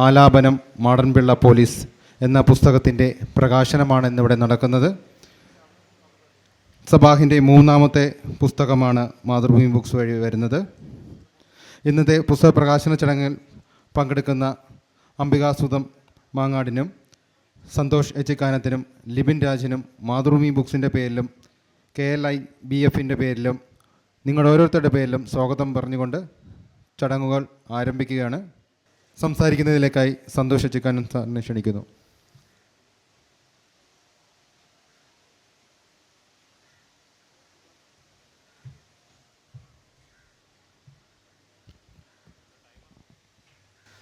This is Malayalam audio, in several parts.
ആലാപനം മാടൻപിള്ള പോലീസ് എന്ന പുസ്തകത്തിൻ്റെ പ്രകാശനമാണ് ഇന്നിവിടെ നടക്കുന്നത്. സബാഹിൻ്റെ 3ാമത്തെ പുസ്തകമാണ് മാതൃഭൂമി ബുക്സ് വഴി വരുന്നത്. ഇന്നത്തെ പുസ്തക പ്രകാശന ചടങ്ങിൽ പങ്കെടുക്കുന്ന അംബികാസുധം മാങ്ങാടിനും സന്തോഷ് എച്ചിക്കാനത്തിനും ലിബിൻ രാജിനും മാതൃഭൂമി ബുക്സിൻ്റെ പേരിലും KLIBFൻ്റെ പേരിലും നിങ്ങളുടെ ഓരോരുത്തരുടെ പേരിലും സ്വാഗതം പറഞ്ഞുകൊണ്ട് ചടങ്ങുകൾ ആരംഭിക്കുകയാണ്. സംസാരിക്കുന്നതിലേക്കായി സന്തോഷ് എച്ചിക്കാനൻ സാറിനെ ക്ഷണിക്കുന്നു.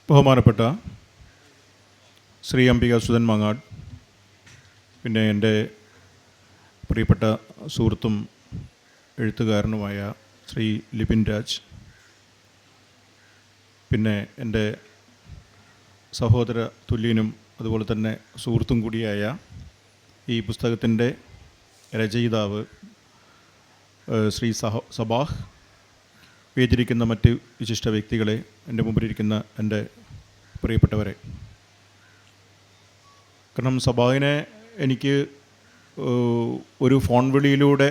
ബഹുമാനപ്പെട്ട ശ്രീ അംബികാസുധൻ മാങ്ങാട്, പിന്നെ എൻ്റെ പ്രിയപ്പെട്ട സുഹൃത്തും എഴുത്തുകാരനുമായ ശ്രീ ലിബിൻ രാജ്, പിന്നെ എൻ്റെ സഹോദര തുല്യനും അതുപോലെ തന്നെ സുഹൃത്തും കൂടിയായ ഈ പുസ്തകത്തിൻ്റെ രചയിതാവ് ശ്രീ സബാഹ്, വേദിയിരിക്കുന്ന മറ്റ് വിശിഷ്ട വ്യക്തികളെ, എൻ്റെ മുമ്പിലിരിക്കുന്ന എൻ്റെ പ്രിയപ്പെട്ടവരെ. കാരണം സബാഹിനെ എനിക്ക് ഒരു ഫോൺ വിളിയിലൂടെ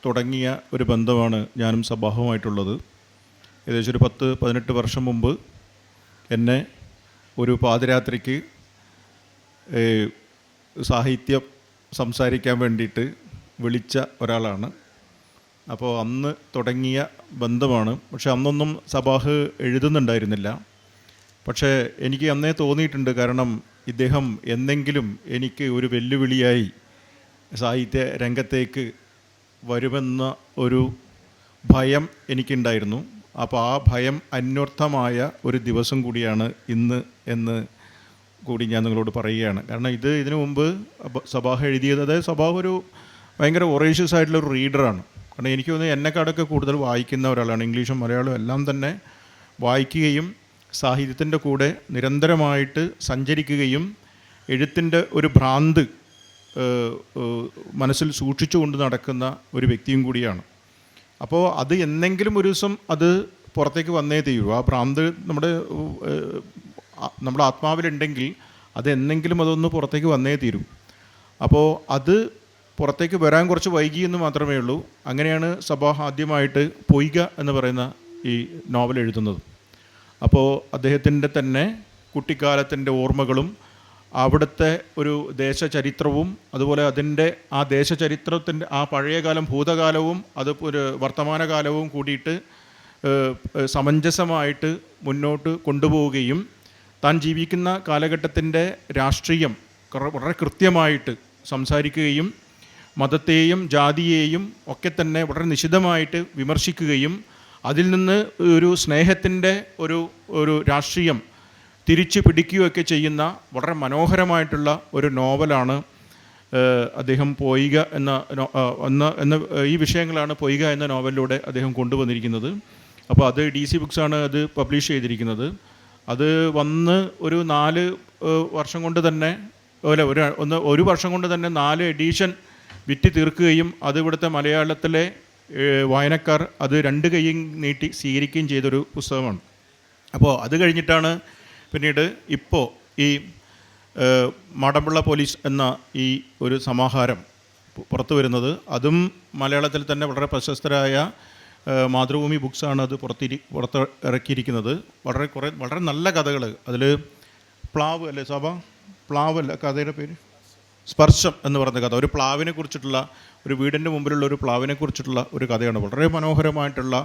തുടങ്ങിയ ഒരു ബന്ധമാണ് ഞാനും സബാഹുമായിട്ടുള്ളത്. ഏകദേശം ഒരു 10-18 വർഷം മുമ്പ് എന്നെ ഒരു പാതിരാത്രിക്ക് സാഹിത്യം സംസാരിക്കാൻ വേണ്ടിയിട്ട് വിളിച്ച ഒരാളാണ്. അപ്പോൾ അന്ന് തുടങ്ങിയ ബന്ധമാണ്. പക്ഷെ അന്നൊന്നും സബാഹ് എഴുതുന്നുണ്ടായിരുന്നില്ല. പക്ഷേ എനിക്ക് അന്നേ തോന്നിയിട്ടുണ്ട്, കാരണം ഇദ്ദേഹം എന്നെങ്കിലും എനിക്ക് ഒരു വെല്ലുവിളിയായി സാഹിത്യ രംഗത്തേക്ക് വരുമെന്ന ഒരു ഭയം എനിക്കുണ്ടായിരുന്നു. അപ്പോൾ ആ ഭയം അന്വർത്ഥമായ ഒരു ദിവസം കൂടിയാണ് ഇന്ന് എന്ന് കൂടി ഞാൻ നിങ്ങളോട് പറയുകയാണ്. കാരണം ഇതിനു മുമ്പ് സബാഹ് എഴുതിയത്, അതായത് സബാഹ് ഒരു ഭയങ്കര ഒറേഷ്യസ് ആയിട്ടുള്ളൊരു റീഡറാണ്. കാരണം എനിക്ക് തോന്നുന്നു എന്നെക്കാടൊക്കെ കൂടുതൽ വായിക്കുന്ന ഒരാളാണ്. ഇംഗ്ലീഷും മലയാളവും എല്ലാം തന്നെ വായിക്കുകയും സാഹിത്യത്തിൻ്റെ കൂടെ നിരന്തരമായിട്ട് സഞ്ചരിക്കുകയും എഴുത്തിൻ്റെ ഒരു ഭ്രാന്ത് മനസ്സിൽ സൂക്ഷിച്ചുകൊണ്ട് നടക്കുന്ന ഒരു വ്യക്തിയും കൂടിയാണ്. അപ്പോൾ അത് എന്നെങ്കിലും ഒരു ദിവസം അത് പുറത്തേക്ക് വന്നേ തീരൂ. ആ ഭ്രാന്ത് നമ്മുടെ ആത്മാവിലുണ്ടെങ്കിൽ അത് എന്നെങ്കിലും അതൊന്ന് പുറത്തേക്ക് വന്നേ തീരൂ. അപ്പോൾ അത് പുറത്തേക്ക് വരാൻ കുറച്ച് വൈകിയെന്ന് മാത്രമേ ഉള്ളൂ. അങ്ങനെയാണ് സബാഹ് ആദ്യമായിട്ട് പൊയ്ക എന്ന് പറയുന്ന ഈ നോവൽ എഴുതുന്നത്. അപ്പോൾ അദ്ദേഹത്തിൻ്റെ തന്നെ കുട്ടിക്കാലത്തിൻ്റെ ഓർമ്മകളും അവിടുത്തെ ഒരു ദേശചരിത്രവും അതുപോലെ അതിൻ്റെ ആ ദേശചരിത്രത്തിൻ്റെ ആ പഴയകാലം ഭൂതകാലവും അത് ഒരു വർത്തമാനകാലവും കൂടിയിട്ട് സമഞ്ജസമായിട്ട് മുന്നോട്ട് കൊണ്ടുപോവുകയും താൻ ജീവിക്കുന്ന കാലഘട്ടത്തിൻ്റെ രാഷ്ട്രീയം വളരെ കൃത്യമായിട്ട് സംസാരിക്കുകയും മതത്തെയും ജാതിയെയും ഒക്കെ തന്നെ വളരെ നിശിതമായിട്ട് വിമർശിക്കുകയും അതിൽ നിന്ന് ഒരു സ്നേഹത്തിൻ്റെ ഒരു രാഷ്ട്രീയം തിരിച്ചു പിടിക്കുകയൊക്കെ ചെയ്യുന്ന വളരെ മനോഹരമായിട്ടുള്ള ഒരു നോവലാണ് അദ്ദേഹം പൊയ്ക എന്ന ഈ വിഷയങ്ങളാണ് പൊയ്ക എന്ന നോവലിലൂടെ അദ്ദേഹം കൊണ്ടുവന്നിരിക്കുന്നത്. അപ്പോൾ അത് DC ബുക്സാണ് അത് പബ്ലിഷ് ചെയ്തിരിക്കുന്നത്. അത് വന്ന് ഒരു 4 വർഷം കൊണ്ട് തന്നെ ഒരു വർഷം കൊണ്ട് തന്നെ 4 എഡീഷൻ വിറ്റ് തീർക്കുകയും അത് ഇവിടുത്തെ മലയാളത്തിലെ വായനക്കാർ അത് 2 കൈയും നീട്ടി സ്വീകരിക്കുകയും ചെയ്തൊരു പുസ്തകമാണ്. അപ്പോൾ അത് കഴിഞ്ഞിട്ടാണ് പിന്നീട് ഇപ്പോൾ ഈ മാടൻപിള്ള പോലീസ് എന്ന ഈ ഒരു സമാഹാരം പുറത്തു വരുന്നത്. അതും മലയാളത്തിൽ തന്നെ വളരെ പ്രശസ്തരായ മാതൃഭൂമി ബുക്സാണ് അത് പുറത്തിറക്കിയിരിക്കുന്നത്. വളരെ നല്ല കഥകൾ. അതിൽ പ്ലാവ് അല്ലേ പ്ലാവ് അല്ല കഥയുടെ പേര്, സ്പർശം എന്ന് പറയുന്ന കഥ. ഒരു പ്ലാവിനെ കുറിച്ചിട്ടുള്ള, ഒരു വീടിൻ്റെ മുമ്പിലുള്ള ഒരു പ്ലാവിനെ കുറിച്ചിട്ടുള്ള ഒരു കഥയാണ്. വളരെ മനോഹരമായിട്ടുള്ള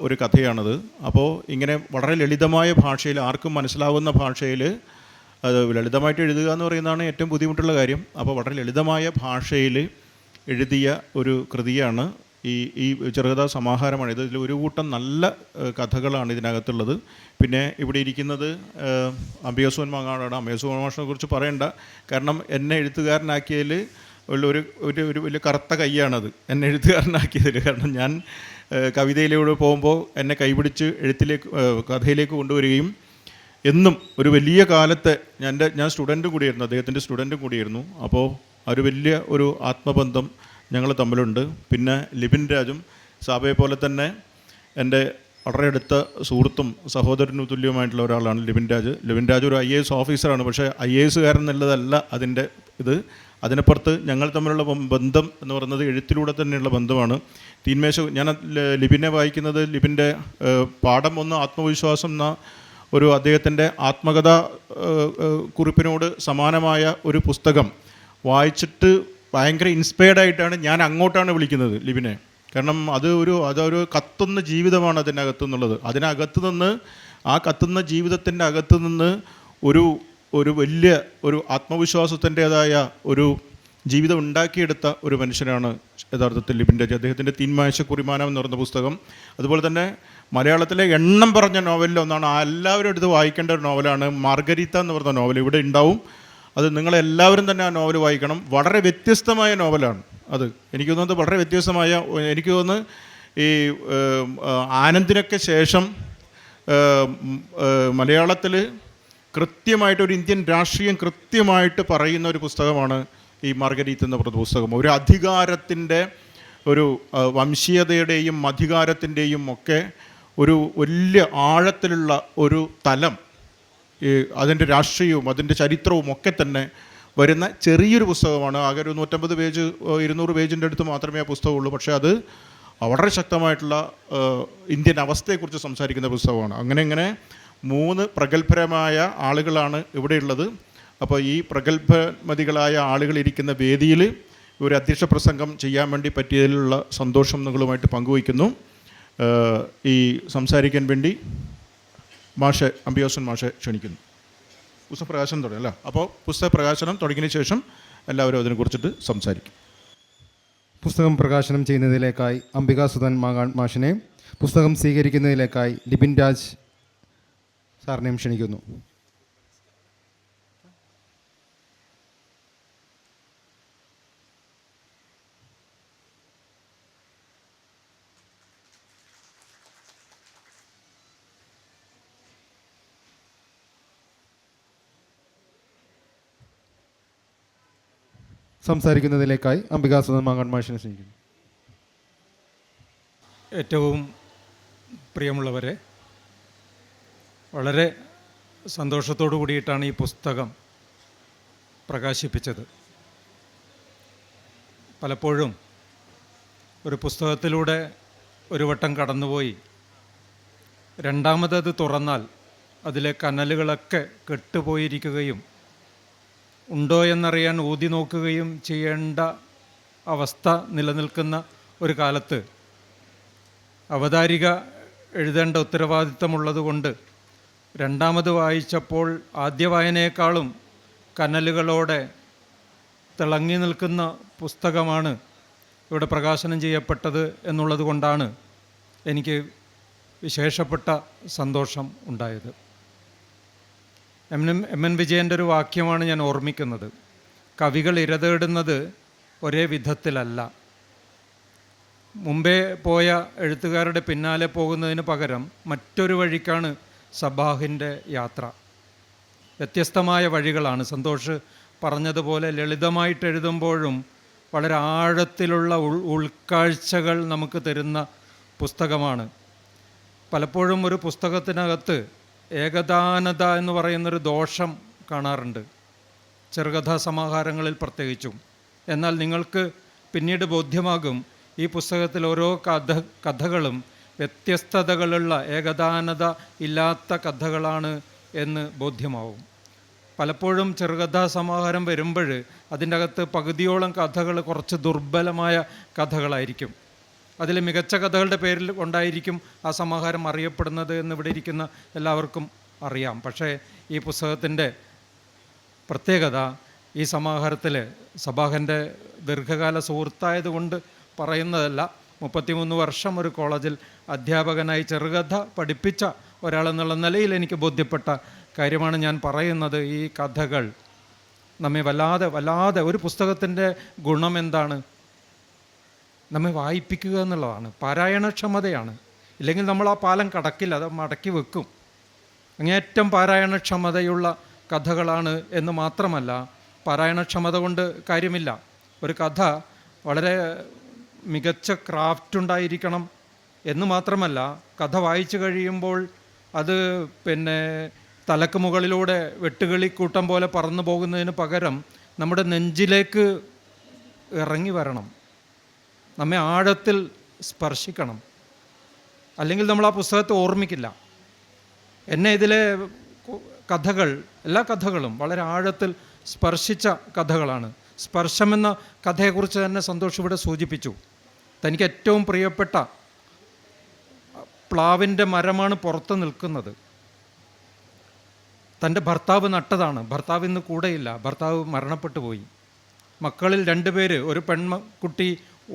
ഒരു കഥയാണത്. അപ്പോൾ ഇങ്ങനെ വളരെ ലളിതമായ ഭാഷയിൽ, ആർക്കും മനസ്സിലാവുന്ന ഭാഷയിൽ, അത് ലളിതമായിട്ട് എഴുതുക എന്ന് പറയുന്നതാണ് ഏറ്റവും ബുദ്ധിമുട്ടുള്ള കാര്യം. അപ്പോൾ വളരെ ലളിതമായ ഭാഷയിൽ എഴുതിയ ഒരു കൃതിയാണ് ഈ ചെറുകഥാ സമാഹാരമാണ്. ഇതിൽ ഒരു കൂട്ടം നല്ല കഥകളാണ് ഇതിനകത്തുള്ളത്. പിന്നെ ഇവിടെ ഇരിക്കുന്നത് അംബികാസുധൻ മാങ്ങാടാണ്. അംബികാസുധൻ മാഷിനെ കുറിച്ച് പറയണ്ട, കാരണം എന്നെ എഴുത്തുകാരനാക്കിയതിൽ ഒരു വലിയ കറുത്ത കൈയാണത്, എന്നെ എഴുത്തുകാരനാക്കിയതിൽ. കാരണം ഞാൻ കവിതയിലൂടെ പോകുമ്പോൾ എന്നെ കൈപിടിച്ച് കഥയിലേക്ക് കൊണ്ടുവരികയും എന്നും ഒരു വലിയ കാലത്തെ ഞാൻ സ്റ്റുഡൻറ്റും കൂടിയായിരുന്നു, അദ്ദേഹത്തിൻ്റെ സ്റ്റുഡൻറ്റും കൂടിയായിരുന്നു. അപ്പോൾ ഒരു വലിയ ഒരു ആത്മബന്ധം ഞങ്ങൾ തമ്മിലുണ്ട്. പിന്നെ ലിബിൻ രാജും സാബയെ പോലെ തന്നെ എൻ്റെ വളരെ അടുത്ത സുഹൃത്തും സഹോദരനും തുല്യമായിട്ടുള്ള ഒരാളാണ് ലിബിൻ രാജ്. ലിബിൻ രാജ് ഒരു IAS ഓഫീസറാണ്. പക്ഷേ IAS കാരൻ എന്നുള്ളതല്ല അതിൻ്റെ ഇത്. അതിനപ്പുറത്ത് ഞങ്ങൾ തമ്മിലുള്ള ബന്ധം എന്ന് പറയുന്നത് എഴുത്തിലൂടെ തന്നെയുള്ള ബന്ധമാണ്. തീന്മേശ ഞാൻ ലിബിനെ വായിക്കുന്നത് ലിബിൻ്റെ പാഠം 1 ആത്മവിശ്വാസം എന്ന ഒരു അദ്ദേഹത്തിൻ്റെ ആത്മകഥ കുറിപ്പിനോട് സമാനമായ ഒരു പുസ്തകം വായിച്ചിട്ട് ഭയങ്കര ഇൻസ്പയർഡ് ആയിട്ടാണ് ഞാൻ അങ്ങോട്ടാണ് വിളിക്കുന്നത് ലിബിനെ. കാരണം അതൊരു കത്തുന്ന ജീവിതമാണ് അതിനകത്തുനിന്നുള്ളത്. അതിനകത്ത് നിന്ന് ആ കത്തുന്ന ജീവിതത്തിൻ്റെ അകത്ത് നിന്ന് ഒരു വലിയ ഒരു ആത്മവിശ്വാസത്തിൻ്റേതായ ഒരു ജീവിതം ഉണ്ടാക്കിയെടുത്ത ഒരു മനുഷ്യനാണ് യഥാർത്ഥത്തിൽ ലിബിൻ രാജ്. അദ്ദേഹത്തിൻ്റെ തീന്മേശക്കുറിമാനം എന്ന് പറയുന്ന പുസ്തകം, അതുപോലെ തന്നെ മലയാളത്തിലെ എണ്ണം പറഞ്ഞ നോവലിൽ ഒന്നാണ്, എല്ലാവരും എടുത്ത് വായിക്കേണ്ട ഒരു നോവലാണ് മാർഗരീത്ത എന്ന് പറയുന്ന നോവൽ. ഇവിടെ ഉണ്ടാവും, അത് നിങ്ങളെല്ലാവരും തന്നെ ആ നോവൽ വായിക്കണം. വളരെ വ്യത്യസ്തമായ നോവലാണ് അത്. എനിക്ക് തോന്നുന്നത് വളരെ വ്യത്യസ്തമായ, എനിക്ക് തോന്നുന്നു ഈ ആനന്ദിനൊക്കെ ശേഷം മലയാളത്തിൽ കൃത്യമായിട്ട് ഒരു ഇന്ത്യൻ രാഷ്ട്രീയം കൃത്യമായിട്ട് പറയുന്ന ഒരു പുസ്തകമാണ് ഈ മാർഗരീത്ത് എന്ന പറയുന്ന പുസ്തകം. ഒരു അധികാരത്തിൻ്റെ ഒരു വംശീയതയുടെയും അധികാരത്തിൻ്റെയും ഒക്കെ ഒരു വലിയ ആഴത്തിലുള്ള ഒരു തലം, അതിൻ്റെ രാഷ്ട്രീയവും അതിൻ്റെ ചരിത്രവും ഒക്കെ തന്നെ വരുന്ന ചെറിയൊരു പുസ്തകമാണ്. ആകെ ഒരു 150 പേജ് 200 പേജിൻ്റെ അടുത്ത് മാത്രമേ ആ പുസ്തകമുള്ളൂ. പക്ഷേ അത് വളരെ ശക്തമായിട്ടുള്ള ഇന്ത്യൻ അവസ്ഥയെക്കുറിച്ച് സംസാരിക്കുന്ന പുസ്തകമാണ്. അങ്ങനെ 3 പ്രഗത്ഭരമായ ആളുകളാണ് ഇവിടെയുള്ളത്. അപ്പോൾ ഈ പ്രഗത്ഭമതികളായ ആളുകൾ ഇരിക്കുന്ന വേദിയിൽ ഒരു അധ്യക്ഷ പ്രസംഗം ചെയ്യാൻ വേണ്ടി പറ്റിയതിലുള്ള സന്തോഷം നിങ്ങളുമായിട്ട് പങ്കുവയ്ക്കുന്നു. ഈ സംസാരിക്കാൻ വേണ്ടി മാഷെ അംബിയോസൻ മാഷെ ക്ഷണിക്കുന്നു. പുസ്തകപ്രകാശനം തുടങ്ങി അല്ല? അപ്പോൾ പുസ്തകപ്രകാശനം തുടങ്ങിയതിന് ശേഷം എല്ലാവരും അതിനെക്കുറിച്ചിട്ട് സംസാരിക്കും. പുസ്തകം പ്രകാശനം ചെയ്യുന്നതിലേക്കായി അംബികാസുധൻ മാങ്ങാൻ മാഷിനെ, പുസ്തകം സ്വീകരിക്കുന്നതിലേക്കായി ലിബിൻ രാജ് സാറിനെയും ക്ഷണിക്കുന്നു. സംസാരിക്കുന്നതിലേക്കായി അംബികാസുധൻ മാങ്ങാൻ മാഷിനെ ക്ഷണിക്കുന്നു. ഏറ്റവും പ്രിയമുള്ളവരെ, വളരെ സന്തോഷത്തോടു കൂടിയിട്ടാണ് ഈ പുസ്തകം പ്രകാശിപ്പിച്ചത്. പലപ്പോഴും ഒരു പുസ്തകത്തിലൂടെ ഒരു വട്ടം കടന്നുപോയി രണ്ടാമതത് തുറന്നാൽ അതിലെ കനലുകളൊക്കെ കെട്ടുപോയിരിക്കുകയും ഉണ്ടോ എന്നറിയാൻ ഊതി നോക്കുകയും ചെയ്യേണ്ട അവസ്ഥ നിലനിൽക്കുന്ന ഒരു കാലത്ത് അവതാരിക എഴുതേണ്ട ഉത്തരവാദിത്തമുള്ളതുകൊണ്ട് രണ്ടാമത് വായിച്ചപ്പോൾ ആദ്യ വായനയേക്കാളും കനലുകളോടെ തിളങ്ങി നിൽക്കുന്ന പുസ്തകമാണ് ഇവിടെ പ്രകാശനം ചെയ്യപ്പെട്ടത് എന്നുള്ളത് കൊണ്ടാണ് എനിക്ക് വിശേഷപ്പെട്ട സന്തോഷം ഉണ്ടായത്. എം.എൻ. വിജയൻ്റെ ഒരു വാക്യമാണ് ഞാൻ ഓർമ്മിക്കുന്നത്. കവികൾ ഇരതേടുന്നത് ഒരേ വിധത്തിലല്ല. മുമ്പേ പോയ എഴുത്തുകാരുടെ പിന്നാലെ പോകുന്നതിന് പകരം മറ്റൊരു വഴിക്കാണ് സബാഹിൻ്റെ യാത്ര. വ്യത്യസ്തമായ വഴികളാണ്. സന്തോഷ് പറഞ്ഞതുപോലെ ലളിതമായിട്ട് എഴുതുമ്പോഴും വളരെ ആഴത്തിലുള്ള ഉൾക്കാഴ്ചകൾ നമുക്ക് തരുന്ന പുസ്തകമാണ്. പലപ്പോഴും ഒരു പുസ്തകത്തിനകത്ത് ഏകദാനത എന്ന് പറയുന്നൊരു ദോഷം കാണാറുണ്ട്, ചെറുകഥാ സമാഹാരങ്ങളിൽ പ്രത്യേകിച്ചും. എന്നാൽ നിങ്ങൾക്ക് പിന്നീട് ബോധ്യമാകും ഈ പുസ്തകത്തിൽ ഓരോ കഥകളും വ്യത്യസ്തതകളുള്ള, ഏകദാനത ഇല്ലാത്ത കഥകളാണ് എന്ന് ബോധ്യമാവും. പലപ്പോഴും ചെറുകഥാ സമാഹാരം വരുമ്പോൾ അതിൻ്റെ അകത്ത് പകുതിയോളം കഥകൾ കുറച്ച് ദുർബലമായ കഥകളായിരിക്കും. അതിൽ മികച്ച കഥകളുടെ പേരിൽ കൊണ്ടായിരിക്കും ആ സമാഹാരം അറിയപ്പെടുന്നത് എന്ന് ഇവിടെ ഇരിക്കുന്ന എല്ലാവർക്കും അറിയാം. പക്ഷേ ഈ പുസ്തകത്തിൻ്റെ പ്രത്യേകത ഈ സമാഹാരത്തിൽ സബാഹൻ്റെ ദീർഘകാല സുഹൃത്തായതുകൊണ്ട് പറയുന്നതല്ല. 33 വർഷം ഒരു കോളേജിൽ അധ്യാപകനായി ചെറുകഥ പഠിപ്പിച്ച ഒരാളെന്നുള്ള നിലയിൽ എനിക്ക് ബോധ്യപ്പെട്ട കാര്യമാണ് ഞാൻ പറയുന്നത്. ഈ കഥകൾ നമ്മെ വല്ലാതെ ഒരു പുസ്തകത്തിൻ്റെ ഗുണം എന്താണ്? നമ്മെ വായിപ്പിക്കുക എന്നുള്ളതാണ്, പാരായണക്ഷമതയാണ്. ഇല്ലെങ്കിൽ നമ്മൾ ആ പാലം കടക്കില്ല, അത് മടക്കി വെക്കും. അങ്ങേയറ്റം പാരായണക്ഷമതയുള്ള കഥകളാണ് എന്ന് മാത്രമല്ല, പാരായണക്ഷമത കൊണ്ട് കാര്യമില്ല. ഒരു കഥ വളരെ മികച്ച ക്രാഫ്റ്റ് ഉണ്ടായിരിക്കണം, എന്ന് മാത്രമല്ല, കഥ വായിച്ചു കഴിയുമ്പോൾ അത് പിന്നെ തലക്ക് മുകളിലൂടെ വെട്ടുകിളിക്കൂട്ടം പോലെ പറന്നു പോകുന്നതിന് പകരം നമ്മുടെ നെഞ്ചിലേക്ക് ഇറങ്ങി വരണം, നമ്മെ ആഴത്തിൽ സ്പർശിക്കണം. അല്ലെങ്കിൽ നമ്മൾ ആ പുസ്തകത്തെ ഓർമ്മിക്കില്ല. എന്നെ ഇതിലെ കഥകൾ, എല്ലാ കഥകളും വളരെ ആഴത്തിൽ സ്പർശിച്ച കഥകളാണ്. സ്പർശമെന്ന കഥയെക്കുറിച്ച് തന്നെ സന്തോഷ് ഇവിടെ സൂചിപ്പിച്ചു. തനിക്ക് ഏറ്റവും പ്രിയപ്പെട്ട പ്ലാവിൻ്റെ മരമാണ് പുറത്ത് നിൽക്കുന്നത്. തൻ്റെ ഭർത്താവ് നട്ടതാണ്. ഭർത്താവ് ഇന്ന് കൂടെയില്ല, ഭർത്താവ് മരണപ്പെട്ടു പോയി. മക്കളിൽ 2 പേര്, ഒരു പെൺകുട്ടി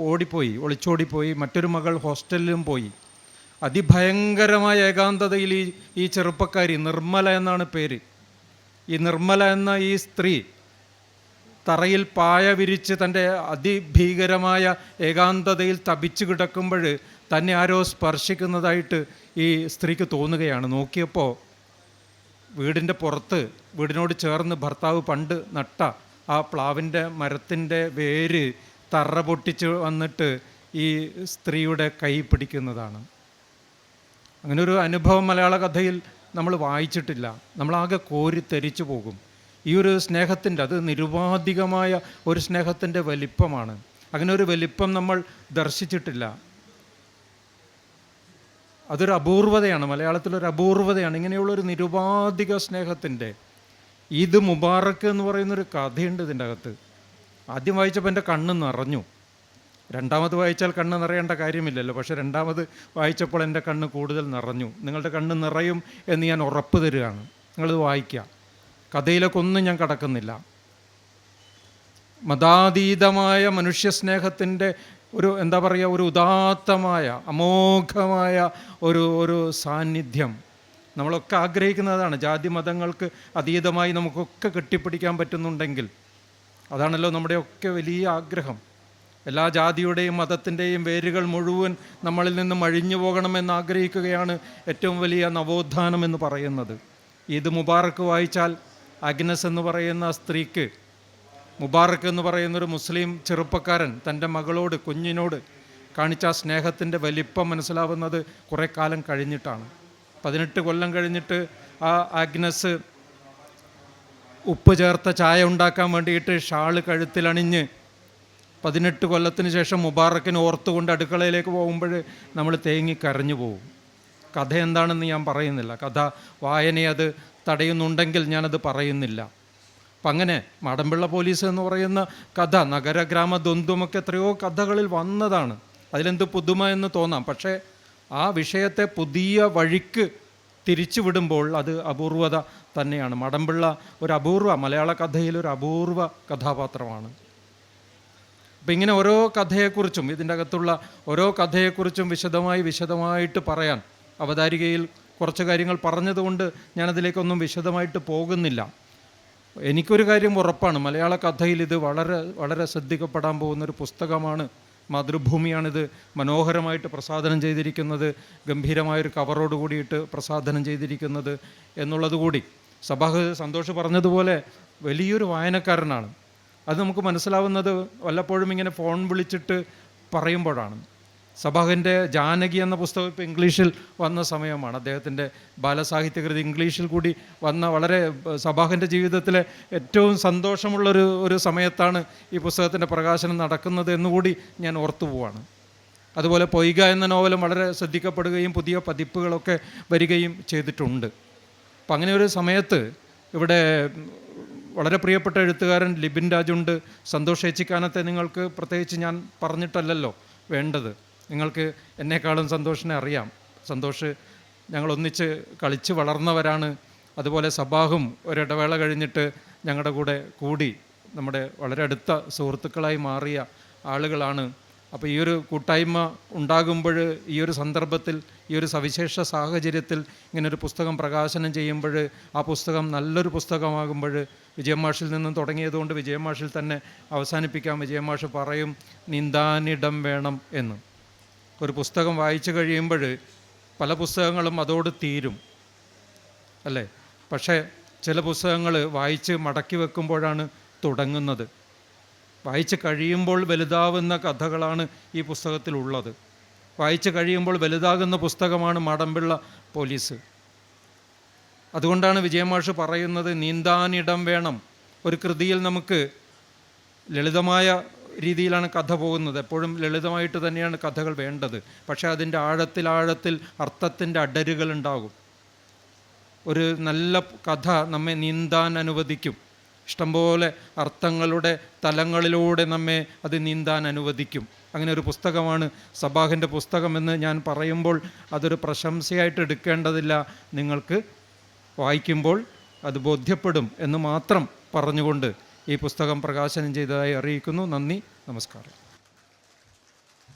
ഓടിപ്പോയി, ഒളിച്ചോടിപ്പോയി, മറ്റൊരു മകൾ ഹോസ്റ്റലിലും പോയി. അതിഭയങ്കരമായ ഏകാന്തതയിൽ ഈ ചെറുപ്പക്കാരി, നിർമ്മല എന്നാണ് പേര്, ഈ നിർമ്മല എന്ന ഈ സ്ത്രീ തറയിൽ പായ വിരിച്ച് തൻ്റെ അതിഭീകരമായ ഏകാന്തതയിൽ തപിച്ചു കിടക്കുമ്പോൾ തന്നെ ആരോ സ്പർശിക്കുന്നതായിട്ട് ഈ സ്ത്രീക്ക് തോന്നുകയാണ്. നോക്കിയപ്പോൾ വീടിൻ്റെ പുറത്ത്, വീടിനോട് ചേർന്ന് ഭർത്താവ് പണ്ട് നട്ട ആ പ്ലാവിൻ്റെ മരത്തിൻ്റെ വേര് തറ പൊട്ടിച്ച് വന്നിട്ട് ഈ സ്ത്രീയുടെ കൈ പിടിക്കുന്നതാണ്. അങ്ങനെ ഒരു അനുഭവം മലയാള കഥയിൽ നമ്മൾ വായിച്ചിട്ടില്ല. നമ്മളാകെ കോരിത്തെരിച്ചു പോകും. ഈ ഒരു സ്നേഹത്തിൻ്റെ, അത് നിരുപാധികമായ ഒരു സ്നേഹത്തിൻ്റെ വലിപ്പമാണ്. അങ്ങനെ ഒരു വലിപ്പം നമ്മൾ ദർശിച്ചിട്ടില്ല. അതൊരു അപൂർവതയാണ്, മലയാളത്തിലൊരു അപൂർവതയാണ് ഇങ്ങനെയുള്ളൊരു നിരുപാധിക സ്നേഹത്തിൻ്റെ. ഈദ് മുബാറക്ക് എന്ന് പറയുന്നൊരു കഥയുണ്ട് ഇതിൻ്റെ അകത്ത്. ആദ്യം വായിച്ചപ്പോൾ എൻ്റെ കണ്ണ് നിറഞ്ഞു. രണ്ടാമത് വായിച്ചാൽ കണ്ണ് നിറയേണ്ട കാര്യമില്ലല്ലോ, പക്ഷേ രണ്ടാമത് വായിച്ചപ്പോൾ എൻ്റെ കണ്ണ് കൂടുതൽ നിറഞ്ഞു. നിങ്ങളുടെ കണ്ണ് നിറയും എന്ന് ഞാൻ ഉറപ്പ് തരികയാണ്. നിങ്ങളിത് വായിക്കുക. കഥയിലേക്കൊന്നും ഞാൻ കടക്കുന്നില്ല. മതാതീതമായ മനുഷ്യസ്നേഹത്തിൻ്റെ ഒരു എന്താ പറയുക, ഒരു ഉദാത്തമായ അമോഘമായ ഒരു സാന്നിധ്യം നമ്മളൊക്കെ ആഗ്രഹിക്കുന്നതാണ്. ജാതി മതങ്ങൾക്ക് അതീതമായി നമുക്കൊക്കെ കെട്ടിപ്പിടിക്കാൻ പറ്റുന്നുണ്ടെങ്കിൽ അതാണല്ലോ നമ്മുടെയൊക്കെ വലിയ ആഗ്രഹം. എല്ലാ ജാതിയുടെയും മതത്തിൻ്റെയും വേരുകൾ മുഴുവൻ നമ്മളിൽ നിന്നും അഴിഞ്ഞു പോകണമെന്ന് ആഗ്രഹിക്കുകയാണ് ഏറ്റവും വലിയ നവോത്ഥാനം എന്ന് പറയുന്നത്. ഈദ് മുബാറക്ക് വായിച്ചാൽ അഗ്നസ് എന്ന് പറയുന്ന സ്ത്രീക്ക്, മുബാറക്ക് എന്ന് പറയുന്നൊരു മുസ്ലിം ചെറുപ്പക്കാരൻ തൻ്റെ മകളോട്, കുഞ്ഞിനോട് കാണിച്ച ആ സ്നേഹത്തിൻ്റെ വലിപ്പം മനസ്സിലാവുന്നത് കുറേ കാലം കഴിഞ്ഞിട്ടാണ്. 18 കൊല്ലം കഴിഞ്ഞിട്ട് ആ ആഗ്നസ് ഉപ്പ് ചേർത്ത ചായ ഉണ്ടാക്കാൻ വേണ്ടിയിട്ട് ഷാള് കഴുത്തിലണിഞ്ഞ് 18 കൊല്ലത്തിന് ശേഷം മുബാറക്കിന് ഓർത്തുകൊണ്ട് അടുക്കളയിലേക്ക് പോകുമ്പോൾ നമ്മൾ തേങ്ങി കരഞ്ഞു പോകും. കഥ എന്താണെന്ന് ഞാൻ പറയുന്നില്ല, കഥ വായനയെ അത് തടയുന്നുണ്ടെങ്കിൽ ഞാനത് പറയുന്നില്ല. അപ്പം അങ്ങനെ മാടമ്പിള്ള പോലീസ് എന്ന് പറയുന്ന കഥ, നഗരഗ്രാമ ദ്വന്ദ്വമൊക്കെ എത്രയോ കഥകളിൽ വന്നതാണ്. അതിലെന്ത് പുതുമ എന്ന് തോന്നാം. പക്ഷേ ആ വിഷയത്തെ പുതിയ വഴിക്ക് തിരിച്ചു വിടുമ്പോൾ അത് അപൂർവത തന്നെയാണ്. മാടമ്പിള്ള ഒരു അപൂർവ, മലയാള കഥയിൽ ഒരു അപൂർവ കഥാപാത്രമാണ്. അപ്പം ഇങ്ങനെ ഓരോ കഥയെക്കുറിച്ചും, ഇതിൻ്റെ അകത്തുള്ള ഓരോ കഥയെക്കുറിച്ചും വിശദമായിട്ട് പറയാൻ അവതാരികയിൽ കുറച്ച് കാര്യങ്ങൾ പറഞ്ഞതുകൊണ്ട് ഞാനതിലേക്കൊന്നും വിശദമായിട്ട് പോകുന്നില്ല. എനിക്കൊരു കാര്യം ഉറപ്പാണ്, മലയാള കഥയിൽ ഇത് വളരെ വളരെ ശ്രദ്ധിക്കപ്പെടാൻ പോകുന്നൊരു പുസ്തകമാണ്. മാതൃഭൂമിയാണിത് മനോഹരമായിട്ട് പ്രസാധനം ചെയ്തിരിക്കുന്നത്, ഗംഭീരമായൊരു കവറോട് കൂടിയിട്ട് പ്രസാധനം ചെയ്തിരിക്കുന്നത് എന്നുള്ളതുകൂടി. സബാഹ് സന്തോഷ് പറഞ്ഞതുപോലെ വലിയൊരു വായനക്കാരനാണ്. അത് നമുക്ക് മനസ്സിലാവുന്നത് വല്ലപ്പോഴും ഇങ്ങനെ ഫോൺ വിളിച്ചിട്ട് പറയുമ്പോഴാണ്. സബാഹിൻ്റെ ജാനകി എന്ന പുസ്തകം ഇപ്പോൾ ഇംഗ്ലീഷിൽ വന്ന സമയമാണ്. അദ്ദേഹത്തിൻ്റെ ബാലസാഹിത്യകൃതി ഇംഗ്ലീഷിൽ കൂടി വന്ന വളരെ സബാഹിൻ്റെ ജീവിതത്തിലെ ഏറ്റവും സന്തോഷമുള്ളൊരു സമയത്താണ് ഈ പുസ്തകത്തിൻ്റെ പ്രകാശനം നടക്കുന്നത് എന്നുകൂടി ഞാൻ ഓർത്തു പോവാണ്. അതുപോലെ പൊയ്ക എന്ന നോവലും വളരെ ശ്രദ്ധിക്കപ്പെടുകയും പുതിയ പതിപ്പുകളൊക്കെ വരികയും ചെയ്തിട്ടുണ്ട്. അപ്പം അങ്ങനെ ഒരു സമയത്ത് ഇവിടെ വളരെ പ്രിയപ്പെട്ട എഴുത്തുകാരൻ ലിബിൻ രാജുണ്ട്. സന്തോഷ് ഏച്ചിക്കാനത്തെ നിങ്ങൾക്ക് പ്രത്യേകിച്ച് ഞാൻ പറഞ്ഞിട്ടല്ലല്ലോ വേണ്ടത്, നിങ്ങൾക്ക് എന്നെക്കാളും സന്തോഷിനെ അറിയാം. സന്തോഷ് ഞങ്ങൾ ഒന്നിച്ച് കളിച്ച് വളർന്നവരാണ്. അതുപോലെ സബാഹും ഒരിടവേള കഴിഞ്ഞിട്ട് ഞങ്ങളുടെ കൂടെ കൂടി നമ്മുടെ വളരെ അടുത്ത സുഹൃത്തുക്കളായി മാറിയ ആളുകളാണ്. അപ്പോൾ ഈ ഒരു കൂട്ടായ്മ ഉണ്ടാകുമ്പോൾ, ഈ ഒരു സന്ദർഭത്തിൽ, ഈ ഒരു സവിശേഷ സാഹചര്യത്തിൽ ഇങ്ങനൊരു പുസ്തകം പ്രകാശനം ചെയ്യുമ്പോൾ, ആ പുസ്തകം നല്ലൊരു പുസ്തകമാകുമ്പോൾ, വിജയമാഷിൽ നിന്നും തുടങ്ങിയതുകൊണ്ട് വിജയമാഷിൽ തന്നെ അവസാനിപ്പിക്കാം. വിജയമാഷ് പറയും നീന്താനിടം വേണം എന്ന്. ഒരു പുസ്തകം വായിച്ചു കഴിയുമ്പോൾ പല പുസ്തകങ്ങളും അതോട് തീരും അല്ലേ? പക്ഷേ ചില പുസ്തകങ്ങൾ വായിച്ച് മടക്കി വെക്കുമ്പോഴാണ് തുടങ്ങുന്നത്. വായിച്ച് കഴിയുമ്പോൾ വലുതാവുന്ന കഥകളാണ് ഈ പുസ്തകത്തിലുള്ളത്. വായിച്ച് കഴിയുമ്പോൾ വലുതാകുന്ന പുസ്തകമാണ് മാടമ്പിള്ള പോലീസ്. അതുകൊണ്ടാണ് വിജയമാഷ് പറയുന്നത് നീന്താനിടം വേണം. ഒരു കൃതിയിൽ നമുക്ക് ലളിതമായ രീതിയിലാണ് കഥ പോകുന്നത്, എപ്പോഴും ലളിതമായിട്ട് തന്നെയാണ് കഥകൾ വേണ്ടത്. പക്ഷേ അതിൻ്റെ ആഴത്തിൽ അർത്ഥത്തിൻ്റെ അടരുകൾ ഉണ്ടാകും. ഒരു നല്ല കഥ നമ്മെ നീന്താൻ അനുവദിക്കും. ഇഷ്ടംപോലെ അർത്ഥങ്ങളുടെ തലങ്ങളിലൂടെ നമ്മെ അത് നീന്താൻ അനുവദിക്കും. അങ്ങനെ ഒരു പുസ്തകമാണ് സബാഹിൻ്റെ പുസ്തകമെന്ന് ഞാൻ പറയുമ്പോൾ അതൊരു പ്രശംസയായിട്ട് എടുക്കേണ്ടതില്ല. നിങ്ങൾക്ക് വായിക്കുമ്പോൾ അത് ബോധ്യപ്പെടും എന്ന് മാത്രം പറഞ്ഞുകൊണ്ട് ഈ പുസ്തകം പ്രകാശനം ചെയ്തതായി അറിയിക്കുന്നു. നന്ദി, നമസ്കാരം.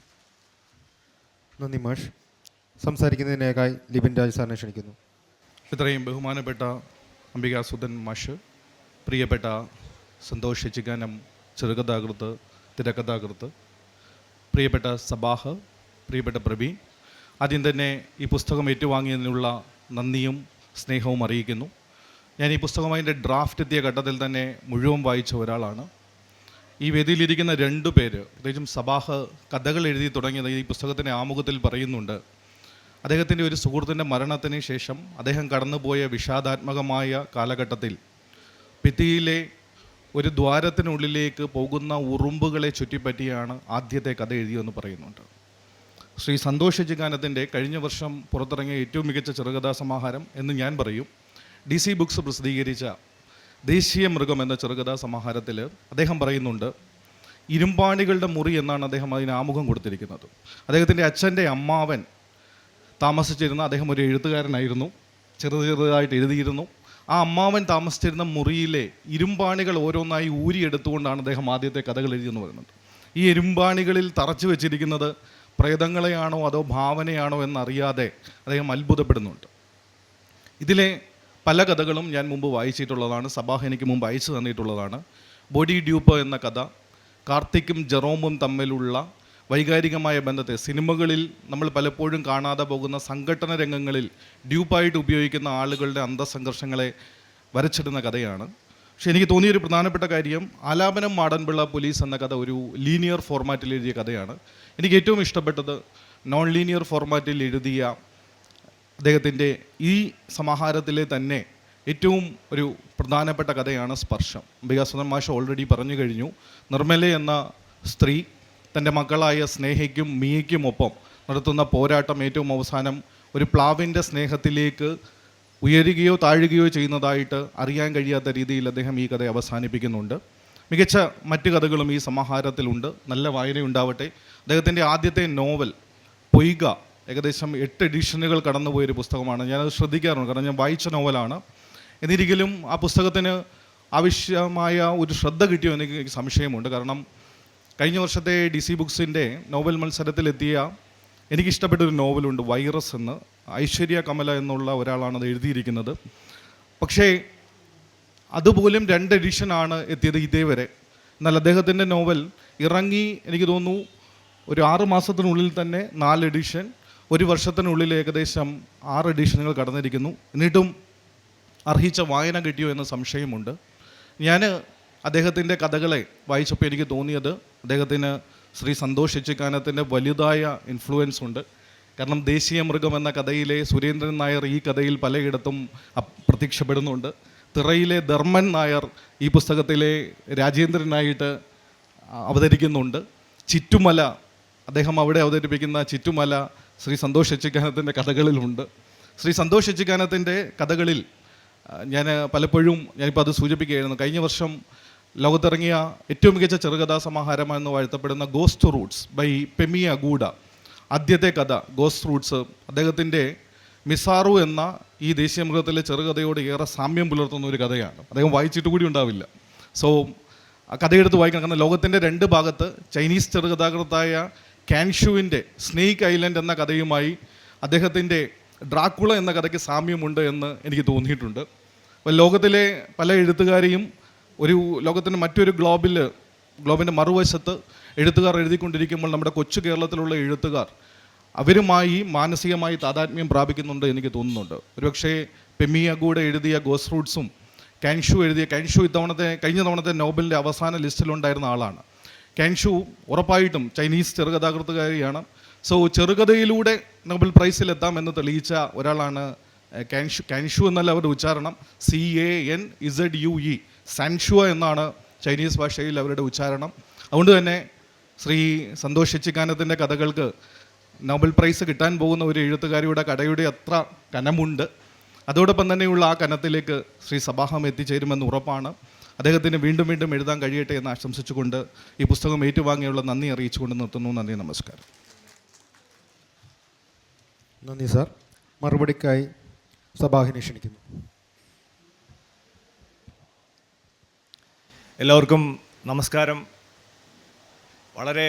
നന്ദി മാഷ്. സംസാരിക്കുന്നതിനേക്കായി ലിബിൻ രാജ് സാറിനെ ക്ഷണിക്കുന്നു. ഇത്രയും ബഹുമാനപ്പെട്ട അംബികാസുധൻ മാഷ്, പ്രിയപ്പെട്ട സന്തോഷ് ചിക്കാനം ചെറുകഥാകൃത്ത്, തിരക്കഥാകൃത്ത്, പ്രിയപ്പെട്ട സബാഹ്, പ്രിയപ്പെട്ട പ്രവീൺ, ആദ്യം തന്നെ ഈ പുസ്തകം ഏറ്റുവാങ്ങിയതിനുള്ള നന്ദിയും സ്നേഹവും അറിയിക്കുന്നു. ഞാൻ ഈ പുസ്തകം അതിൻ്റെ ഡ്രാഫ്റ്റ് എത്തിയ ഘട്ടത്തിൽ തന്നെ മുഴുവൻ വായിച്ച ഒരാളാണ്. ഈ വേദിയിലിരിക്കുന്ന 2 പേര്, പ്രത്യേകിച്ചും സബാഹ് കഥകൾ എഴുതി തുടങ്ങിയത് ഈ പുസ്തകത്തിൻ്റെ ആമുഖത്തിൽ പറയുന്നുണ്ട്. അദ്ദേഹത്തിൻ്റെ ഒരു സുഹൃത്തിൻ്റെ മരണത്തിന് ശേഷം അദ്ദേഹം കടന്നുപോയ വിഷാദാത്മകമായ കാലഘട്ടത്തിൽ ഭിത്തിയിലെ ഒരു ദ്വാരത്തിനുള്ളിലേക്ക് പോകുന്ന ഉറുമ്പുകളെ ചുറ്റിപ്പറ്റിയാണ് ആദ്യത്തെ കഥ എഴുതിയെന്ന് പറയുന്നുണ്ട്. ശ്രീ സന്തോഷ് ചിക്കാനത്തിൻ്റെ കഴിഞ്ഞ വർഷം പുറത്തിറങ്ങിയ ഏറ്റവും മികച്ച ചെറുകഥാ സമാഹാരം എന്ന് ഞാൻ പറയും. DC ബുക്സ് പ്രസിദ്ധീകരിച്ച ദേശീയ മൃഗം എന്ന ചെറുകഥാ സമാഹാരത്തിൽ അദ്ദേഹം പറയുന്നുണ്ട്, ഇരുമ്പാണികളുടെ മുറി എന്നാണ് അദ്ദേഹം അതിന് ആമുഖം കൊടുത്തിരിക്കുന്നത്. അദ്ദേഹത്തിൻ്റെ അച്ഛൻ്റെ അമ്മാവൻ താമസിച്ചിരുന്ന, അദ്ദേഹം ഒരു എഴുത്തുകാരനായിരുന്നു, ചെറുതായിട്ട് എഴുതിയിരുന്നു. ആ അമ്മാവൻ താമസിച്ചിരുന്ന മുറിയിലെ ഇരുമ്പാണികൾ ഓരോന്നായി ഊരിയെടുത്തുകൊണ്ടാണ് അദ്ദേഹം ആദ്യത്തെ കഥകൾ എഴുതിയെന്ന് പറയുന്നത്. ഈ ഇരുമ്പാണികളിൽ തറച്ചു വെച്ചിരിക്കുന്നത് പ്രേതങ്ങളെയാണോ അതോ ഭാവനയാണോ എന്നറിയാതെ അദ്ദേഹം അത്ഭുതപ്പെടുന്നുണ്ട്. ഇതിലെ പല കഥകളും ഞാൻ മുമ്പ് വായിച്ചിട്ടുള്ളതാണ്. സബാഹ് എനിക്ക് മുമ്പ് അയച്ചു തന്നിട്ടുള്ളതാണ്. ബോഡി ഡ്യൂപ്പ് എന്ന കഥ കാർത്തിക്കും ജെറോമും തമ്മിലുള്ള വൈകാരികമായ ബന്ധത്തെ സിനിമകളിൽ നമ്മൾ പലപ്പോഴും കാണാതെ പോകുന്ന സംഘട്ടന രംഗങ്ങളിൽ ഡ്യൂപ്പായിട്ട് ഉപയോഗിക്കുന്ന ആളുകളുടെ അന്തസംഘർഷങ്ങളെ വരച്ചിടുന്ന കഥയാണ്. പക്ഷേ എനിക്ക് തോന്നിയൊരു പ്രധാനപ്പെട്ട കാര്യം, ആലാപനം മാടൻപിള്ള പോലീസ് എന്ന കഥ ഒരു ലീനിയർ ഫോർമാറ്റിൽ എഴുതിയ കഥയാണ്. എനിക്ക് ഏറ്റവും ഇഷ്ടപ്പെട്ടത് നോൺ ലീനിയർ ഫോർമാറ്റിൽ എഴുതിയ അദ്ദേഹത്തിൻ്റെ ഈ സമാഹാരത്തിലെ തന്നെ ഏറ്റവും ഒരു പ്രധാനപ്പെട്ട കഥയാണ് സ്പർശം. അംബികാസുധൻ മാഷ് ഓൾറെഡി പറഞ്ഞു കഴിഞ്ഞു. നിർമ്മല എന്ന സ്ത്രീ തൻ്റെ മക്കളായ സ്നേഹയ്ക്കും മിയയ്ക്കുമൊപ്പം നടത്തുന്ന പോരാട്ടം ഏറ്റവും അവസാനം ഒരു പ്ലാവിൻ്റെ സ്നേഹത്തിലേക്ക് ഉയരുകയോ താഴുകയോ ചെയ്യുന്നതായിട്ട് അറിയാൻ കഴിയാത്ത രീതിയിൽ അദ്ദേഹം ഈ കഥ അവസാനിപ്പിക്കുന്നുണ്ട്. മികച്ച മറ്റ് കഥകളും ഈ സമാഹാരത്തിലുണ്ട്. നല്ല വായനയുണ്ടാവട്ടെ. അദ്ദേഹത്തിൻ്റെ ആദ്യത്തെ നോവൽ പൊയ്ക ഏകദേശം 8 എഡിഷനുകൾ കടന്നുപോയൊരു പുസ്തകമാണ്. ഞാനത് ശ്രദ്ധിക്കാറുണ്ട്, കാരണം ഞാൻ വായിച്ച നോവലാണ്. എന്നിരിക്കലും ആ പുസ്തകത്തിന് ആവശ്യമായ ഒരു ശ്രദ്ധ കിട്ടിയോ എനിക്ക് സംശയമുണ്ട്. കാരണം കഴിഞ്ഞ വർഷത്തെ DC ബുക്സിൻ്റെ നോവൽ മത്സരത്തിലെത്തിയ എനിക്കിഷ്ടപ്പെട്ടൊരു നോവലുണ്ട്, വൈറസ് എന്ന്. ഐശ്വര്യ കമല എന്നുള്ള ഒരാളാണ് അത് എഴുതിയിരിക്കുന്നത്. പക്ഷേ അതുപോലും 2 എഡിഷനാണ് എത്തിയത് ഇതേവരെ. എന്നാൽ അദ്ദേഹത്തിൻ്റെ നോവൽ ഇറങ്ങി എനിക്ക് തോന്നുന്നു ഒരു 6 മാസത്തിനുള്ളിൽ തന്നെ 4 എഡിഷൻ, 1 വർഷത്തിനുള്ളിൽ ഏകദേശം 6 എഡിഷനുകൾ കടന്നിരിക്കുന്നു. എന്നിട്ടും അർഹിച്ച വായന കിട്ടിയോ എന്ന സംശയമുണ്ട്. ഞാൻ അദ്ദേഹത്തിൻ്റെ കഥകളെ വായിച്ചപ്പോൾ എനിക്ക് തോന്നിയത് അദ്ദേഹത്തിന് ശ്രീ സന്തോഷ് ചിക്കാനത്തിൻ്റെ വലുതായ ഇൻഫ്ലുവൻസ് ഉണ്ട്. കാരണം ദേശീയ മൃഗം എന്ന കഥയിലെ സുരേന്ദ്രൻ നായർ ഈ കഥയിൽ പലയിടത്തും പ്രത്യക്ഷപ്പെടുന്നുണ്ട്. തിറയിലെ ധർമ്മൻ നായർ ഈ പുസ്തകത്തിലെ രാജേന്ദ്രനായിട്ട് അവതരിക്കുന്നുണ്ട്. ചിറ്റുമല, അദ്ദേഹം അവിടെ അവതരിപ്പിക്കുന്ന ചിറ്റുമല ശ്രീ സന്തോഷ് ചിക്കാനത്തിൻ്റെ കഥകളിലുണ്ട്. ശ്രീ സന്തോഷ് ചിക്കാനത്തിൻ്റെ കഥകളിൽ ഞാൻ പലപ്പോഴും ഞാനിപ്പോൾ അത് സൂചിപ്പിക്കുകയായിരുന്നു. കഴിഞ്ഞ വർഷം ലോകത്തിറങ്ങിയ ഏറ്റവും മികച്ച ചെറുകഥാ സമാഹാരമെന്ന് വാഴ്ത്തപ്പെടുന്ന ഗോസ്റ്റ് റൂട്ട്സ് ബൈ പെമി അഗൂഡ, ആദ്യത്തെ കഥ ഗോസ്റ്റ് റൂട്ട്സ് അദ്ദേഹത്തിൻ്റെ മിസാറു എന്ന ഈ ദേശീയ മൃഗത്തിലെ ചെറുകഥയോട് ഏറെ സാമ്യം പുലർത്തുന്ന ഒരു കഥയാണ്. അദ്ദേഹം വായിച്ചിട്ട് കൂടി ഉണ്ടാവില്ല. സോ ആ കഥയെടുത്ത് വായിക്കണം. കാരണം ലോകത്തിൻ്റെ 2 ഭാഗത്ത് ചൈനീസ് ചെറുകഥാകൃത്തായ കാൻഷുവിൻ്റെ സ്നേക്ക് ഐലൻഡ് എന്ന കഥയുമായി അദ്ദേഹത്തിൻ്റെ ഡ്രാക്കുള എന്ന കഥയ്ക്ക് സാമ്യമുണ്ട് എന്ന് എനിക്ക് തോന്നിയിട്ടുണ്ട്. അപ്പോൾ ലോകത്തിലെ പല എഴുത്തുകാരെയും ലോകത്തിൻ്റെ മറ്റൊരു ഗ്ലോബിൻ്റെ മറുവശത്ത് എഴുത്തുകാർ എഴുതിക്കൊണ്ടിരിക്കുമ്പോൾ നമ്മുടെ കൊച്ചു കേരളത്തിലുള്ള എഴുത്തുകാർ അവരുമായി മാനസികമായി താതാത്മ്യം പ്രാപിക്കുന്നുണ്ട് എനിക്ക് തോന്നുന്നുണ്ട്. ഒരുപക്ഷേ പെമി അഗൂഡ എഴുതിയ ഗോസ്റ്റ് റൂട്ട്സും കാൻഷു കഴിഞ്ഞ തവണത്തെ നോബലിൻ്റെ അവസാന ലിസ്റ്റിലുണ്ടായിരുന്ന ആളാണ്. കാൻഷു ഉറപ്പായിട്ടും ചൈനീസ് ചെറുകഥാകൃത്തുകാരിയാണ്. സോ ചെറുകഥയിലൂടെ നോബൽ പ്രൈസിലെത്താം എന്ന് തെളിയിച്ച ഒരാളാണ് കാൻഷു എന്നല്ല അവരുടെ ഉച്ചാരണം, CANZUE, സാൻഷുവ എന്നാണ് ചൈനീസ് ഭാഷയിൽ അവരുടെ ഉച്ചാരണം. അതുകൊണ്ട് തന്നെ ശ്രീ സന്തോഷ് എച്ചിക്കാനത്തിൻ്റെ കഥകൾക്ക് നോബൽ പ്രൈസ് കിട്ടാൻ പോകുന്ന ഒരു എഴുത്തുകാരിയുടെ കടയുടെ അത്ര കനമുണ്ട്. അതോടൊപ്പം തന്നെയുള്ള ആ കനത്തിലേക്ക് ശ്രീ സബാഹം എത്തിച്ചേരുമെന്ന് ഉറപ്പാണ്. അദ്ദേഹത്തിന് വീണ്ടും വീണ്ടും എഴുതാൻ കഴിയട്ടെ എന്ന് ആശംസിച്ചുകൊണ്ട് ഈ പുസ്തകം ഏറ്റുവാങ്ങിയുള്ള നന്ദി അറിയിച്ചുകൊണ്ട് നിർത്തുന്നു. നന്ദി, നമസ്കാരം. നന്ദി സാർ. മറുപടിക്കായി സബാഹിനെ ക്ഷണിക്കുന്നു. എല്ലാവർക്കും നമസ്കാരം. വളരെ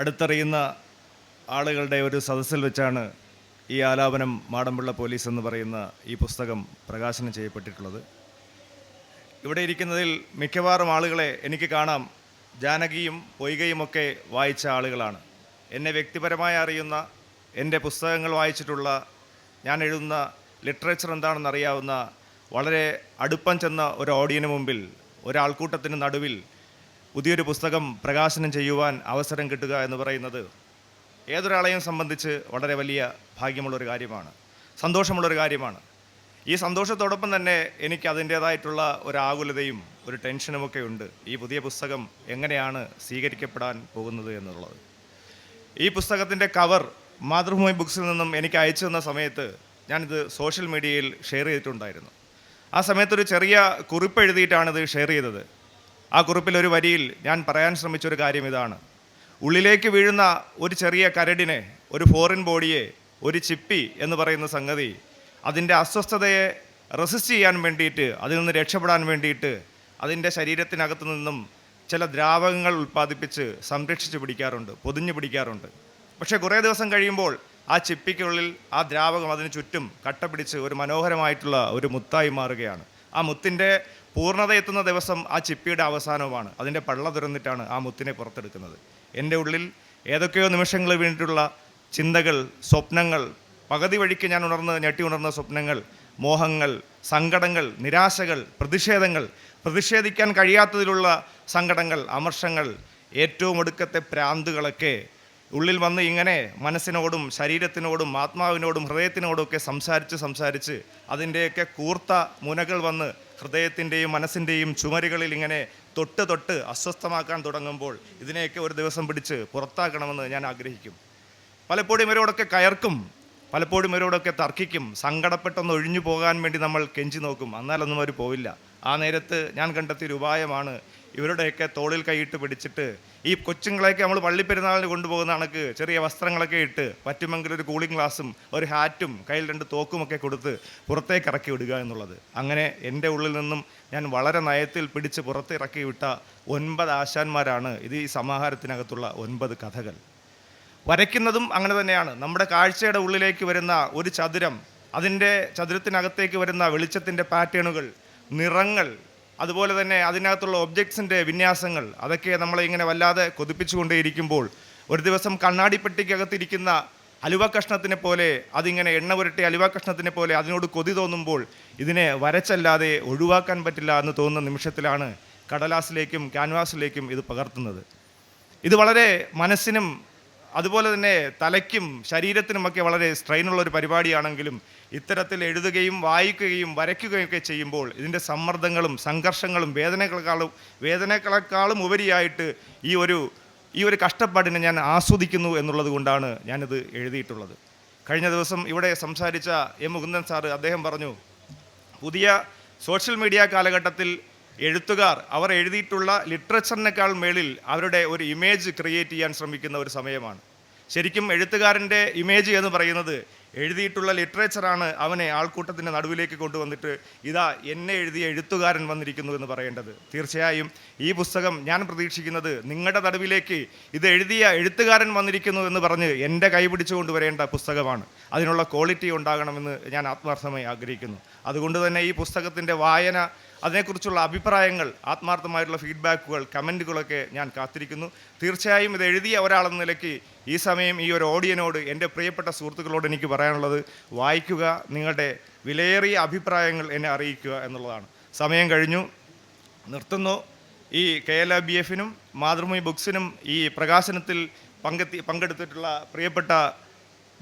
അടുത്തറിയുന്ന ആളുകളുടെ ഒരു സദസ്സിൽ വെച്ചാണ് ഈ ആലാപനം മാടമ്പിള്ള പോലീസ് എന്ന് പറയുന്ന ഈ പുസ്തകം പ്രകാശനം ചെയ്യപ്പെട്ടിട്ടുള്ളത്. ഇവിടെ ഇരിക്കുന്നതിൽ മിക്കവാറും ആളുകളെ എനിക്ക് കാണാം ജാനകിയും പൊയ്കയുമൊക്കെ വായിച്ച ആളുകളാണ്. എന്നെ വ്യക്തിപരമായി അറിയുന്ന, എൻ്റെ പുസ്തകങ്ങൾ വായിച്ചിട്ടുള്ള, ഞാൻ എഴുതുന്ന ലിറ്ററേച്ചർ എന്താണെന്ന് അറിയാവുന്ന, വളരെ അടുപ്പം ചെന്ന ഒരു ഓഡിയന് മുമ്പിൽ, ഒരാൾക്കൂട്ടത്തിന് നടുവിൽ പുതിയൊരു പുസ്തകം പ്രകാശനം ചെയ്യുവാൻ അവസരം കിട്ടുക എന്ന് പറയുന്നത് ഏതൊരാളെയും സംബന്ധിച്ച് വളരെ വലിയ ഭാഗ്യമുള്ളൊരു കാര്യമാണ്, സന്തോഷമുള്ളൊരു കാര്യമാണ്. ഈ സന്തോഷത്തോടൊപ്പം തന്നെ എനിക്ക് അതിൻ്റേതായിട്ടുള്ള ഒരു ആകുലതയും ഒരു ടെൻഷനുമൊക്കെ ഉണ്ട്. ഈ പുതിയ പുസ്തകം എങ്ങനെയാണ് സ്വീകരിക്കപ്പെടാൻ പോകുന്നത് എന്നുള്ളത്. ഈ പുസ്തകത്തിൻ്റെ കവർ മാതൃഭൂമി ബുക്സിൽ നിന്നും എനിക്ക് അയച്ചു തന്ന സമയത്ത് ഞാനിത് സോഷ്യൽ മീഡിയയിൽ ഷെയർ ചെയ്തിട്ടുണ്ടായിരുന്നു. ആ സമയത്തൊരു ചെറിയ കുറിപ്പ് എഴുതിയിട്ടാണിത് ഷെയർ ചെയ്തത്. ആ കുറിപ്പിലൊരു വരിയിൽ ഞാൻ പറയാൻ ശ്രമിച്ചൊരു കാര്യം ഇതാണ്: ഉള്ളിലേക്ക് വീഴുന്ന ഒരു ചെറിയ കരടിനെ, ഒരു ഫോറിൻ ബോഡിയെ, ഒരു ചിപ്പി എന്ന് പറയുന്ന സംഗതി അതിൻ്റെ അസ്വസ്ഥതയെ റെസിസ്റ്റ് ചെയ്യാൻ വേണ്ടിയിട്ട്, അതിൽ നിന്ന് രക്ഷപ്പെടാൻ വേണ്ടിയിട്ട് അതിൻ്റെ ശരീരത്തിനകത്തു നിന്നും ചില ദ്രാവകങ്ങൾ ഉൽപ്പാദിപ്പിച്ച് സംരക്ഷിച്ച് പിടിക്കാറുണ്ട്, പൊതിഞ്ഞു പിടിക്കാറുണ്ട്. പക്ഷേ കുറേ ദിവസം കഴിയുമ്പോൾ ആ ചിപ്പിക്കുള്ളിൽ ആ ദ്രാവകം അതിന് ചുറ്റും കട്ട പിടിച്ച് ഒരു മനോഹരമായിട്ടുള്ള ഒരു മുത്തായി മാറുകയാണ്. ആ മുത്തിൻ്റെ പൂർണ്ണത എത്തുന്ന ദിവസം ആ ചിപ്പിയുടെ അവസാനവുമാണ്. അതിൻ്റെ പള്ള തുറന്നിട്ടാണ് ആ മുത്തിനെ പുറത്തെടുക്കുന്നത്. എൻ്റെ ഉള്ളിൽ ഏതൊക്കെയോ നിമിഷങ്ങൾ വീണിട്ടുള്ള ചിന്തകൾ, സ്വപ്നങ്ങൾ, പകുതി വഴിക്ക് ഞാൻ ഞെട്ടി ഉണർന്ന സ്വപ്നങ്ങൾ, മോഹങ്ങൾ, സങ്കടങ്ങൾ, നിരാശകൾ, പ്രതിഷേധങ്ങൾ, പ്രതിഷേധിക്കാൻ കഴിയാത്തതിലുള്ള സങ്കടങ്ങൾ, അമർഷങ്ങൾ, ഏറ്റവും ഒടുക്കത്തെ പ്രാന്തുകളൊക്കെ ഉള്ളിൽ വന്ന് ഇങ്ങനെ മനസ്സിനോടും ശരീരത്തിനോടും ആത്മാവിനോടും ഹൃദയത്തിനോടുമൊക്കെ സംസാരിച്ച് അതിൻ്റെയൊക്കെ കൂർത്ത മുനകൾ വന്ന് ഹൃദയത്തിൻ്റെയും മനസ്സിൻ്റെയും ചുമരുകളിൽ ഇങ്ങനെ തൊട്ട് അസ്വസ്ഥമാക്കാൻ തുടങ്ങുമ്പോൾ ഇതിനെയൊക്കെ ഒരു ദിവസം പിടിച്ച് പുറത്താക്കണമെന്ന് ഞാൻ ആഗ്രഹിക്കും. പലപ്പോഴും ഇവരോടൊക്കെ കയർക്കും, പലപ്പോഴും ഇവരോടൊക്കെ തർക്കിക്കും, സങ്കടപ്പെട്ടൊന്ന് ഒഴിഞ്ഞു പോകാൻ വേണ്ടി നമ്മൾ കെഞ്ചി നോക്കും. എന്നാലൊന്നും അവർ പോവില്ല. ആ നേരത്ത് ഞാൻ കണ്ടെത്തിയൊരു ഉപായമാണ് ഇവരുടെയൊക്കെ തോളിൽ കൈയിട്ട് പിടിച്ചിട്ട്, ഈ കൊച്ചുങ്ങളെയൊക്കെ നമ്മൾ പള്ളിപ്പെരുന്നാളിന് കൊണ്ടുപോകുന്ന കണക്ക് ചെറിയ വസ്ത്രങ്ങളൊക്കെ ഇട്ട്, പറ്റുമെങ്കിൽ ഒരു കൂളിംഗ് ഗ്ലാസും ഒരു ഹാറ്റും കയ്യിൽ 2 തോക്കുമൊക്കെ കൊടുത്ത് പുറത്തേക്ക് ഇറക്കി വിടുക എന്നുള്ളത്. അങ്ങനെ എൻ്റെ ഉള്ളിൽ നിന്നും ഞാൻ വളരെ നയത്തിൽ പിടിച്ച് പുറത്തിറക്കി വിട്ട 9 ആശാന്മാരാണ് ഇത്. ഈ സമാഹാരത്തിനകത്തുള്ള 9 കഥകൾ. വരയ്ക്കുന്നതും അങ്ങനെ തന്നെയാണ്. നമ്മുടെ കാഴ്ചയുടെ ഉള്ളിലേക്ക് വരുന്ന ഒരു ചതുരം, അതിൻ്റെ ചതുരത്തിനകത്തേക്ക് വരുന്ന വെളിച്ചത്തിൻ്റെ പാറ്റേണുകൾ, നിറങ്ങൾ, അതുപോലെ തന്നെ അതിനകത്തുള്ള ഒബ്ജക്ട്സിൻ്റെ വിന്യാസങ്ങൾ, അതൊക്കെ നമ്മളെ ഇങ്ങനെ വല്ലാതെ കൊതിപ്പിച്ചുകൊണ്ടേയിരിക്കുമ്പോൾ ഒരു ദിവസം കണ്ണാടിപ്പെട്ടിക്കകത്തിരിക്കുന്ന അലുവ കഷ്ണത്തിനെ പോലെ, അതിങ്ങനെ എണ്ണ പുരട്ടിയ അലുവ കഷ്ണത്തിനെ പോലെ അതിനോട് കൊതി തോന്നുമ്പോൾ ഇതിനെ വരച്ചല്ലാതെ ഒഴിവാക്കാൻ പറ്റില്ല എന്ന് തോന്നുന്ന നിമിഷത്തിലാണ് കടലാസിലേക്കും ക്യാൻവാസിലേക്കും ഇത് പകർത്തുന്നത്. ഇത് വളരെ മനസ്സിനും അതുപോലെ തന്നെ തലയ്ക്കും ശരീരത്തിനുമൊക്കെ വളരെ സ്ട്രെയിനുള്ളൊരു പരിപാടിയാണെങ്കിലും ഇത്തരത്തിൽ എഴുതുകയും വായിക്കുകയും വരയ്ക്കുകയും ഒക്കെ ചെയ്യുമ്പോൾ ഇതിൻ്റെ സമ്മർദ്ദങ്ങളും സംഘർഷങ്ങളും വേദനകളെക്കാളും ഉപരിയായിട്ട് ഈ ഒരു കഷ്ടപ്പാടിനെ ഞാൻ ആസ്വദിക്കുന്നു എന്നുള്ളത് കൊണ്ടാണ് ഞാനിത് എഴുതിയിട്ടുള്ളത്. കഴിഞ്ഞ ദിവസം ഇവിടെ സംസാരിച്ച എം മുകുന്ദൻ സാറ് അദ്ദേഹം പറഞ്ഞു, പുതിയ സോഷ്യൽ മീഡിയ കാലഘട്ടത്തിൽ എഴുത്തുകാർ അവർ എഴുതിയിട്ടുള്ള ലിറ്ററേച്ചറിനേക്കാൾ മേളിൽ അവരുടെ ഒരു ഇമേജ് ക്രിയേറ്റ് ചെയ്യാൻ ശ്രമിക്കുന്ന ഒരു സമയമാണ്. ശരിക്കും എഴുത്തുകാരൻ്റെ ഇമേജ് എന്ന് പറയുന്നത് എഴുതിയിട്ടുള്ള ലിറ്ററേച്ചറാണ് അവനെ ആൾക്കൂട്ടത്തിൻ്റെ നടുവിലേക്ക് കൊണ്ടുവന്നിട്ട് ഇതാ എന്നെ എഴുതിയ എഴുത്തുകാരൻ വന്നിരിക്കുന്നു എന്ന് പറയേണ്ടത്. തീർച്ചയായും ഈ പുസ്തകം ഞാൻ പ്രതീക്ഷിക്കുന്നത് നിങ്ങളുടെ നടുവിലേക്ക് ഇത് എഴുതിയ എഴുത്തുകാരൻ വന്നിരിക്കുന്നു എന്ന് പറഞ്ഞ് എൻ്റെ കൈ പിടിച്ചു കൊണ്ടുവരേണ്ട പുസ്തകമാണ്. അതിനുള്ള ക്വാളിറ്റി ഉണ്ടാകണമെന്ന് ഞാൻ ആത്മാർത്ഥമായി ആഗ്രഹിക്കുന്നു. അതുകൊണ്ട് തന്നെ ഈ പുസ്തകത്തിൻ്റെ വായന, അതിനെക്കുറിച്ചുള്ള അഭിപ്രായങ്ങൾ, ആത്മാർത്ഥമായിട്ടുള്ള ഫീഡ്ബാക്കുകൾ, കമൻറ്റുകളൊക്കെ ഞാൻ കാത്തിരിക്കുന്നു. തീർച്ചയായും ഇത് എഴുതിയ ഒരാളെന്ന നിലയ്ക്ക് ഈ സമയം ഈ ഒരു ഓഡിയനോട്, എൻ്റെ പ്രിയപ്പെട്ട സുഹൃത്തുക്കളോട് എനിക്ക് പറയാനുള്ളത്, വായിക്കുക, നിങ്ങളുടെ വിലയേറിയ അഭിപ്രായങ്ങൾ എന്നെ അറിയിക്കുക എന്നുള്ളതാണ്. സമയം കഴിഞ്ഞു, നിർത്തുന്നു. ഈ KLBF-നും മാതൃഭൂമി ബുക്സിനും ഈ പ്രകാശനത്തിൽ പങ്കെടുത്തിട്ടുള്ള പ്രിയപ്പെട്ട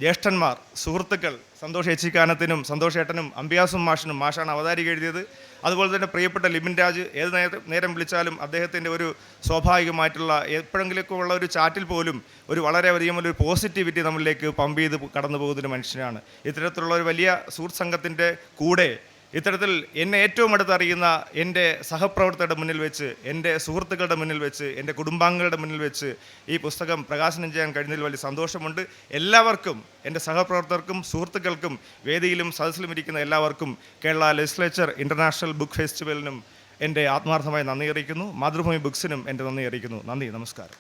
ജ്യേഷ്ഠന്മാർ, സുഹൃത്തുക്കൾ, സന്തോഷ് ഏച്ചിക്കാനത്തിനും സന്തോഷേട്ടനും അംബിയാസും മാഷാണ് അവതാരിക എഴുതിയത്. അതുപോലെ തന്നെ പ്രിയപ്പെട്ട ലിബിൻ രാജ്, ഏത് നേരം വിളിച്ചാലും അദ്ദേഹത്തിൻ്റെ ഒരു സ്വാഭാവികമായിട്ടുള്ള എപ്പോഴെങ്കിലുമൊക്കെ ഉള്ള ഒരു ചാറ്റിൽ പോലും ഒരു വളരെ അധികം ഒരു പോസിറ്റിവിറ്റി നമ്മളിലേക്ക് പമ്പ് ചെയ്ത് കടന്നു പോകുന്നൊരു മനുഷ്യനാണ്. ഇത്തരത്തിലുള്ള ഒരു വലിയ സുഹൃത്ത് സംഘത്തിൻ്റെ കൂടെ ഇത്തരത്തിൽ എന്നെ ഏറ്റവും അടുത്തറിയുന്ന എൻ്റെ സഹപ്രവർത്തകരുടെ മുന്നിൽ വെച്ച്, എൻ്റെ സുഹൃത്തുക്കളുടെ മുന്നിൽ വെച്ച്, എൻ്റെ കുടുംബാംഗങ്ങളുടെ മുന്നിൽ വെച്ച് ഈ പുസ്തകം പ്രകാശനം ചെയ്യാൻ കഴിഞ്ഞതിൽ വലിയ സന്തോഷമുണ്ട്. എല്ലാവർക്കും, എൻ്റെ സഹപ്രവർത്തകർക്കും സുഹൃത്തുക്കൾക്കും വേദിയിലും സദസ്സിലും ഇരിക്കുന്ന എല്ലാവർക്കും കേരള ലെജിസ്ലേച്ചർ ഇൻ്റർനാഷണൽ ബുക്ക് ഫെസ്റ്റിവലിനും എൻ്റെ ആത്മാർത്ഥമായി നന്ദി അറിയിക്കുന്നു. മാതൃഭൂമി ബുക്സിനും എൻ്റെ നന്ദി അറിയിക്കുന്നു. നന്ദി, നമസ്കാരം.